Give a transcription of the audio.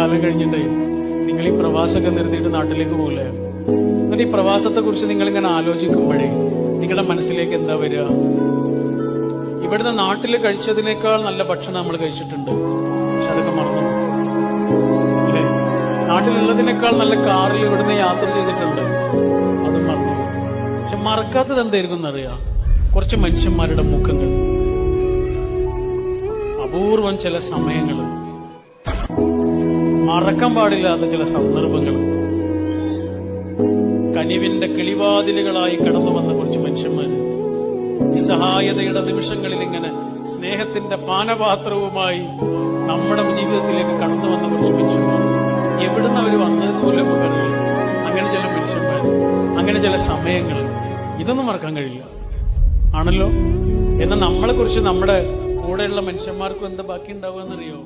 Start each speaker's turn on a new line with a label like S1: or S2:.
S1: കാലം കഴിഞ്ഞിട്ടേ നിങ്ങൾ ഈ പ്രവാസമൊക്കെ നിർത്തിയിട്ട് നാട്ടിലേക്ക് പോകില്ലേ? എന്നിട്ട് ഈ പ്രവാസത്തെ കുറിച്ച് നിങ്ങൾ ഇങ്ങനെ ആലോചിക്കുമ്പോഴേ നിങ്ങളുടെ മനസ്സിലേക്ക് എന്താ വരിക? ഇവിടുന്ന് നാട്ടിൽ കഴിച്ചതിനേക്കാൾ നല്ല ഭക്ഷണം നമ്മൾ കഴിച്ചിട്ടുണ്ട്, പക്ഷെ അതൊക്കെ മറന്നു അല്ലേ? നാട്ടിലുള്ളതിനേക്കാൾ നല്ല കാറിൽ ഇവിടുന്ന് യാത്ര ചെയ്തിട്ടുണ്ട്, അതും മറന്നു. പക്ഷെ മറക്കാത്തത് എന്തായിരിക്കും എന്നറിയാം? കുറച്ച് മനുഷ്യന്മാരുടെ മുഖങ്ങൾ, അപൂർവം ചില സമയങ്ങൾ, മറക്കാൻ പാടില്ലാത്ത ചില സന്ദർഭങ്ങൾ, കനിവിന്റെ കിളിവാതിലുകളായി കടന്നു വന്ന കുറച്ച് മനുഷ്യന്മാര്, നിസ്സഹായതയുടെ നിമിഷങ്ങളിൽ ഇങ്ങനെ സ്നേഹത്തിന്റെ പാനപാത്രവുമായി നമ്മുടെ ജീവിതത്തിലേക്ക് കടന്നു വന്ന കുറച്ച് മനുഷ്യന്മാർ. എവിടുന്ന് അവർ വന്നത് പോലും അറിയില്ല. അങ്ങനെ ചില മനുഷ്യന്മാർ, അങ്ങനെ ചില സമയങ്ങൾ, ഇതൊന്നും മറക്കാൻ കഴിയില്ല ആണല്ലോ. എന്നാൽ നമ്മളെ കുറിച്ച് നമ്മുടെ കൂടെയുള്ള മനുഷ്യന്മാർക്കും എന്താ ബാക്കി ഉണ്ടാവുക എന്നറിയോ?